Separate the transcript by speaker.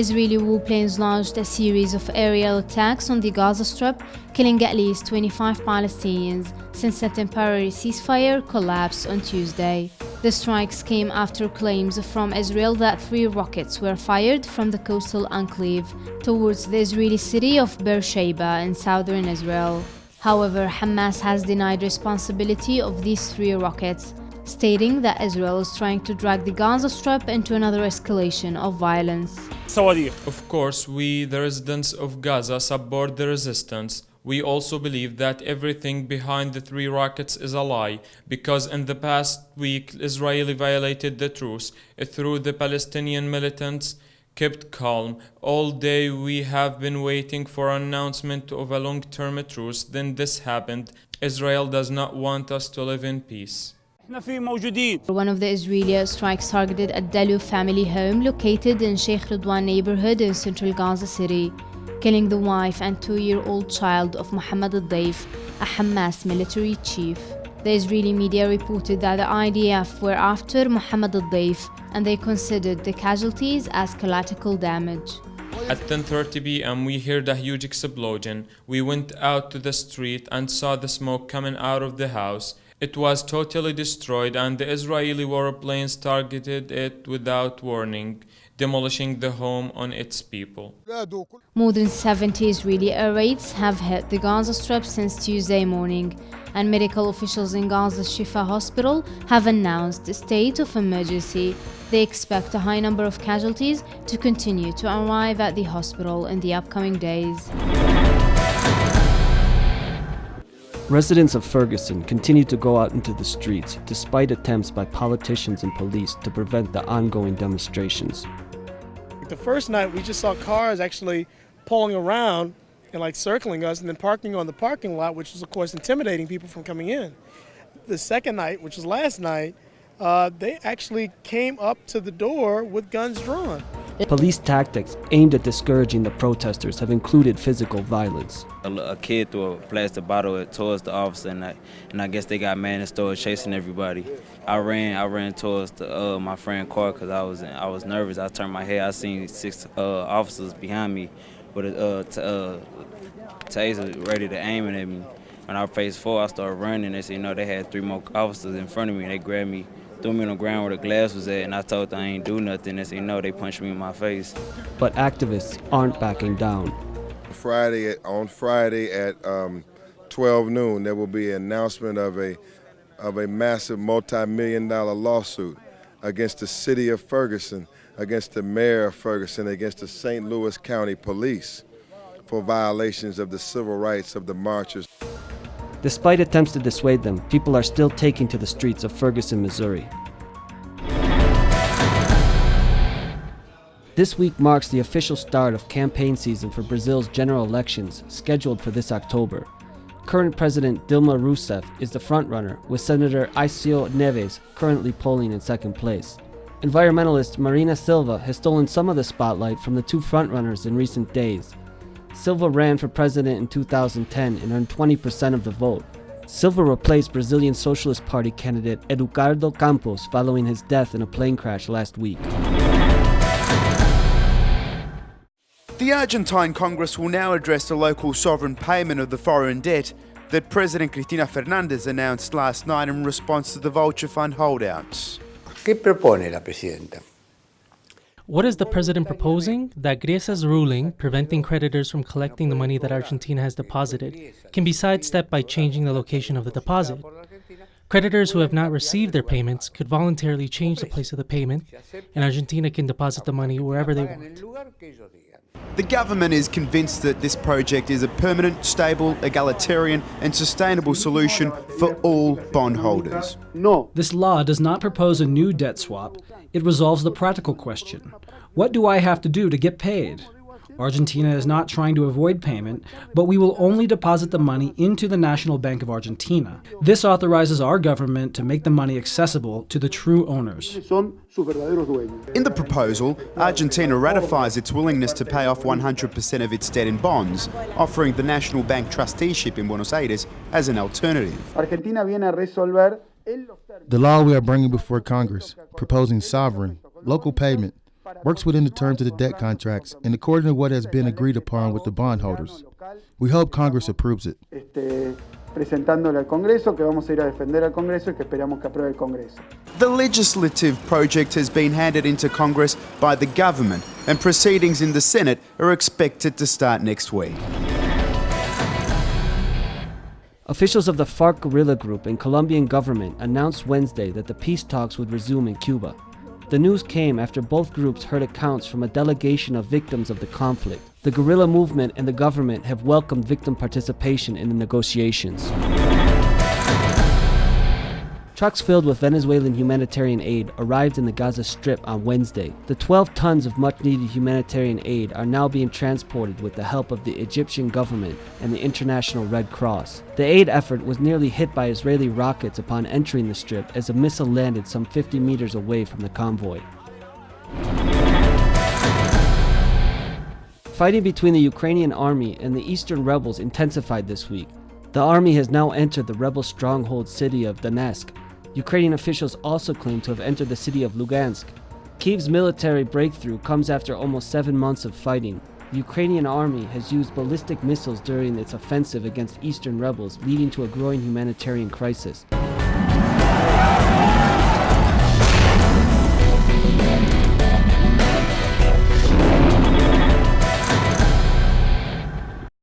Speaker 1: Israeli warplanes launched a series of aerial attacks on the Gaza Strip, killing at least 25 Palestinians since a temporary ceasefire collapsed on Tuesday. The strikes came after claims from Israel that 3 rockets were fired from the coastal enclave towards the Israeli city of Beersheba in southern Israel. However, Hamas has denied responsibility of these 3 rockets, stating that Israel is trying to drag the Gaza Strip into another escalation of violence.
Speaker 2: Of course, we, the residents of Gaza, support the resistance. We also believe that everything behind the 3 rockets is a lie, because in the past week, Israel violated the truce through the Palestinian militants kept calm. All day we have been waiting for an announcement of a long-term truce. Then this happened. Israel does not want us to live in peace.
Speaker 1: One of the Israeli strikes targeted a Dalu family home located in Sheikh Ridwan neighborhood in central Gaza City, killing the wife and 2-year-old child of Mohammed al-Daif, a Hamas military chief. The Israeli media reported that the IDF were after Mohammed al-Daif, and they considered the casualties as collateral damage.
Speaker 2: At 10:30 p.m. we heard a huge explosion. We went out to the street and saw the smoke coming out of the house. It was totally destroyed, and the Israeli warplanes targeted it without warning, demolishing the home on its people.
Speaker 1: More than 70 Israeli air raids have hit the Gaza Strip since Tuesday morning, and medical officials in Gaza's Shifa hospital have announced a state of emergency. They expect a high number of casualties to continue to arrive at the hospital in the upcoming days.
Speaker 3: Residents of Ferguson continue to go out into the streets despite attempts by politicians and police to prevent the ongoing demonstrations.
Speaker 4: The first night we just saw cars actually pulling around and circling us and then parking on the parking lot, which was of course intimidating people from coming in. The second night, which was last night, they actually came up to the door with guns drawn.
Speaker 3: Police tactics aimed at discouraging the protesters have included physical violence.
Speaker 5: A kid threw a plastic bottle towards the officer, and I guess they got mad and started chasing everybody. I ran towards my friend's car because I was nervous. I turned my head. I seen 6 officers behind me with a taser ready to aim it at me. When I faced 4, I started running. They said, they had 3 more officers in front of me. They grabbed me, threw me on the ground where the glass was at, and I told them I ain't do nothing. They said, they punched me in my face.
Speaker 3: But activists aren't backing down.
Speaker 6: On Friday at 12 noon, there will be an announcement of a massive multi-million-dollar lawsuit against the city of Ferguson, against the mayor of Ferguson, against the St. Louis County Police for violations of the civil rights of the marchers.
Speaker 3: Despite attempts to dissuade them, people are still taking to the streets of Ferguson, Missouri. This week marks the official start of campaign season for Brazil's general elections, scheduled for this October. Current President Dilma Rousseff is the frontrunner, with Senator Aécio Neves currently polling in second place. Environmentalist Marina Silva has stolen some of the spotlight from the 2 frontrunners in recent days. Silva ran for president in 2010 and earned 20% of the vote. Silva replaced Brazilian Socialist Party candidate Eduardo Campos following his death in a plane crash last week.
Speaker 7: The Argentine Congress will now address the local sovereign payment of the foreign debt that President Cristina Fernández announced last night in response to the Vulture Fund holdouts.
Speaker 8: ¿Qué propone la presidenta?
Speaker 9: What is the president proposing? That Griesa's ruling, preventing creditors from collecting the money that Argentina has deposited, can be sidestepped by changing the location of the deposit. Creditors who have not received their payments could voluntarily change the place of the payment, and Argentina can deposit the money wherever they want.
Speaker 7: The government is convinced that this project is a permanent, stable, egalitarian and sustainable solution for all bondholders.
Speaker 10: This law does not propose a new debt swap. It resolves the practical question. What do I have to do to get paid? Argentina is not trying to avoid payment, but we will only deposit the money into the National Bank of Argentina. This authorizes our government to make the money accessible to the true owners.
Speaker 7: In the proposal, Argentina ratifies its willingness to pay off 100% of its debt in bonds, offering the National Bank trusteeship in Buenos Aires as an alternative.
Speaker 11: The law we are bringing before Congress, proposing sovereign, local payment, works within the terms of the debt contracts and according to what has been agreed upon with the bondholders. We hope Congress approves it.
Speaker 12: Presentándole al Congreso, que vamos a ir a defender al Congreso y que esperamos que apruebe el Congreso.
Speaker 7: The legislative project has been handed into Congress by the government, and proceedings in the Senate are expected to start next week.
Speaker 3: Officials of the FARC guerrilla group and Colombian government announced Wednesday that the peace talks would resume in Cuba. The news came after both groups heard accounts from a delegation of victims of the conflict. The guerrilla movement and the government have welcomed victim participation in the negotiations. Trucks filled with Venezuelan humanitarian aid arrived in the Gaza Strip on Wednesday. The 12 tons of much-needed humanitarian aid are now being transported with the help of the Egyptian government and the International Red Cross. The aid effort was nearly hit by Israeli rockets upon entering the Strip as a missile landed some 50 meters away from the convoy. Fighting between the Ukrainian army and the eastern rebels intensified this week. The army has now entered the rebel stronghold city of Donetsk. Ukrainian officials also claim to have entered the city of Lugansk. Kyiv's military breakthrough comes after almost 7 months of fighting. The Ukrainian army has used ballistic missiles during its offensive against eastern rebels, leading to a growing humanitarian crisis.